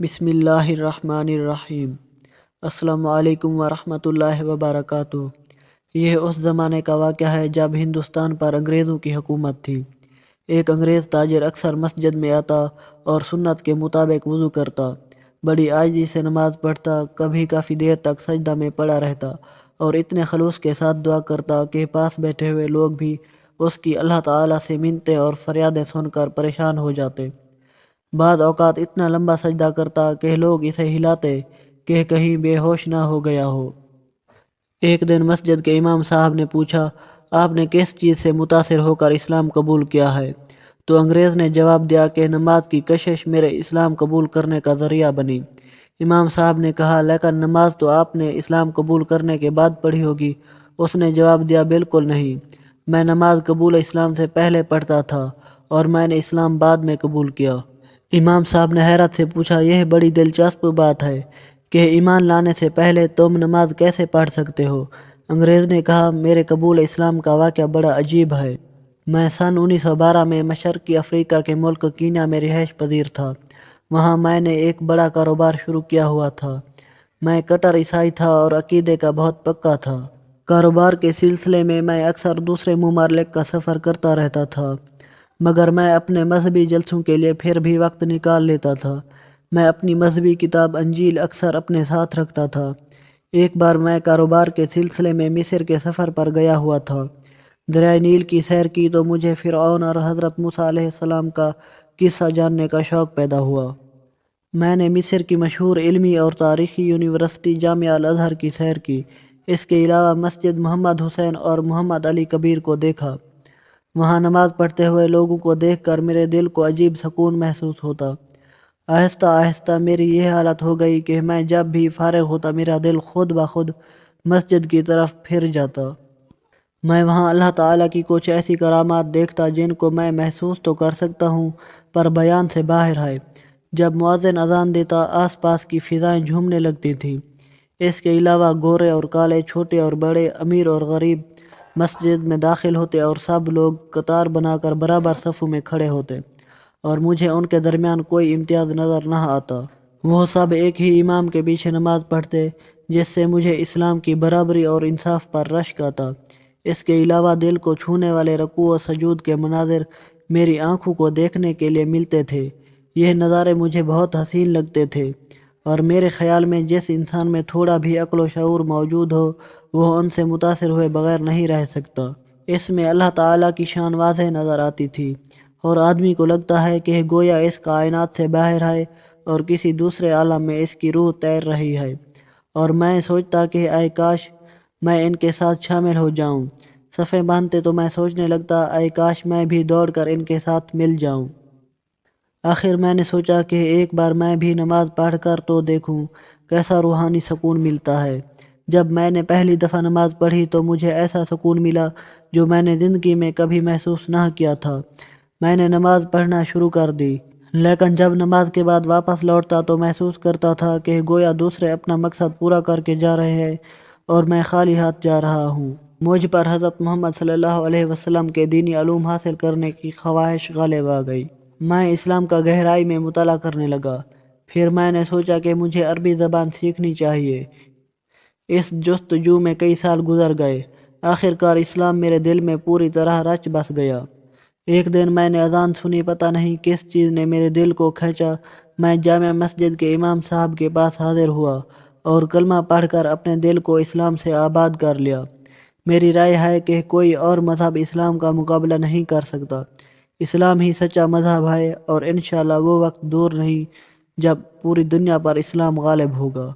بسم اللہ الرحمن الرحیم۔ السلام علیکم ورحمۃ اللہ وبرکاتہ۔ یہ اس زمانے کا واقعہ ہے جب ہندوستان پر انگریزوں کی حکومت تھی۔ ایک انگریز تاجر اکثر مسجد میں آتا اور سنت کے مطابق وضو کرتا، بڑی عاجزی سے نماز پڑھتا، کبھی کافی دیر تک سجدہ میں پڑا رہتا اور اتنے خلوص کے ساتھ دعا کرتا کہ پاس بیٹھے ہوئے لوگ بھی اس کی اللہ تعالیٰ سے منتیں اور فریادیں سن کر پریشان ہو جاتے۔ بعض اوقات اتنا لمبا سجدہ کرتا کہ لوگ اسے ہلاتے کہ کہیں بے ہوش نہ ہو گیا ہو۔ ایک دن مسجد کے امام صاحب نے پوچھا، آپ نے کس چیز سے متاثر ہو کر اسلام قبول کیا ہے؟ تو انگریز نے جواب دیا کہ نماز کی کشش میرے اسلام قبول کرنے کا ذریعہ بنی۔ امام صاحب نے کہا، لیکن نماز تو آپ نے اسلام قبول کرنے کے بعد پڑھی ہوگی۔ اس نے جواب دیا، بالکل نہیں، میں نماز قبول اسلام سے پہلے پڑھتا تھا اور میں نے اسلام بعد میں قبول کیا۔ امام صاحب نے حیرت سے پوچھا، یہ بڑی دلچسپ بات ہے کہ ایمان لانے سے پہلے تم نماز کیسے پڑھ سکتے ہو؟ انگریز نے کہا، میرے قبول اسلام کا واقعہ بڑا عجیب ہے۔ میں سن 1912 میں مشرقی افریقہ کے ملک کینیا میں رہائش پذیر تھا۔ وہاں میں نے ایک بڑا کاروبار شروع کیا ہوا تھا۔ میں کٹر عیسائی تھا اور عقیدے کا بہت پکا تھا۔ کاروبار کے سلسلے میں اکثر دوسرے ممالک کا سفر کرتا رہتا تھا، مگر میں اپنے مذہبی جلسوں کے لیے پھر بھی وقت نکال لیتا تھا۔ میں اپنی مذہبی کتاب انجیل اکثر اپنے ساتھ رکھتا تھا۔ ایک بار میں کاروبار کے سلسلے میں مصر کے سفر پر گیا ہوا تھا۔ دریائے نیل کی سیر کی تو مجھے فرعون اور حضرت موسیٰ علیہ السلام کا قصہ جاننے کا شوق پیدا ہوا۔ میں نے مصر کی مشہور علمی اور تاریخی یونیورسٹی جامعہ الازہر کی سیر کی۔ اس کے علاوہ مسجد محمد حسین اور محمد علی کبیر کو دیکھا۔ وہاں نماز پڑھتے ہوئے لوگوں کو دیکھ کر میرے دل کو عجیب سکون محسوس ہوتا۔ آہستہ آہستہ میری یہ حالت ہو گئی کہ میں جب بھی فارغ ہوتا میرا دل خود بخود مسجد کی طرف پھر جاتا۔ میں وہاں اللہ تعالیٰ کی کچھ ایسی کرامات دیکھتا جن کو میں محسوس تو کر سکتا ہوں پر بیان سے باہر ہے۔ جب مؤذن اذان دیتا، آس پاس کی فضائیں جھومنے لگتی تھیں۔ اس کے علاوہ گورے اور کالے، چھوٹے اور بڑے، امیر اور غریب مسجد میں داخل ہوتے اور سب لوگ قطار بنا کر برابر صفوں میں کھڑے ہوتے اور مجھے ان کے درمیان کوئی امتیاز نظر نہ آتا۔ وہ سب ایک ہی امام کے پیچھے نماز پڑھتے، جس سے مجھے اسلام کی برابری اور انصاف پر رشک آتا۔ اس کے علاوہ دل کو چھونے والے رکوع و سجود کے مناظر میری آنکھوں کو دیکھنے کے لیے ملتے تھے۔ یہ نظارے مجھے بہت حسین لگتے تھے اور میرے خیال میں جس انسان میں تھوڑا بھی عقل و شعور موجود ہو وہ ان سے متاثر ہوئے بغیر نہیں رہ سکتا۔ اس میں اللہ تعالیٰ کی شان واضح نظر آتی تھی اور آدمی کو لگتا ہے کہ گویا اس کائنات سے باہر ہے اور کسی دوسرے عالم میں اس کی روح تیر رہی ہے، اور میں سوچتا کہ اے کاش میں ان کے ساتھ شامل ہو جاؤں۔ صفیں باندھتے تو میں سوچنے لگتا، اے کاش میں بھی دوڑ کر ان کے ساتھ مل جاؤں۔ آخر میں نے سوچا کہ ایک بار میں بھی نماز پڑھ کر تو دیکھوں کیسا روحانی سکون ملتا ہے۔ جب میں نے پہلی دفعہ نماز پڑھی تو مجھے ایسا سکون ملا جو میں نے زندگی میں کبھی محسوس نہ کیا تھا۔ میں نے نماز پڑھنا شروع کر دی، لیکن جب نماز کے بعد واپس لوٹتا تو محسوس کرتا تھا کہ گویا دوسرے اپنا مقصد پورا کر کے جا رہے ہیں اور میں خالی ہاتھ جا رہا ہوں۔ مجھ پر حضرت محمد صلی اللہ علیہ وسلم کے دینی علوم حاصل کرنے کی خواہش غالب آ گئی۔ میں اسلام کا گہرائی میں مطالعہ کرنے لگا۔ پھر میں نے سوچا کہ مجھے عربی زبان سیکھنی چاہیے۔ اس جستجو میں کئی سال گزر گئے۔ آخر کار اسلام میرے دل میں پوری طرح رچ بس گیا۔ ایک دن میں نے اذان سنی، پتہ نہیں کس چیز نے میرے دل کو کھینچا۔ میں جامع مسجد کے امام صاحب کے پاس حاضر ہوا اور کلمہ پڑھ کر اپنے دل کو اسلام سے آباد کر لیا۔ میری رائے ہے کہ کوئی اور مذہب اسلام کا مقابلہ نہیں کر سکتا۔ اسلام ہی سچا مذہب ہے اور انشاءاللہ وہ وقت دور نہیں جب پوری دنیا پر اسلام غالب ہوگا۔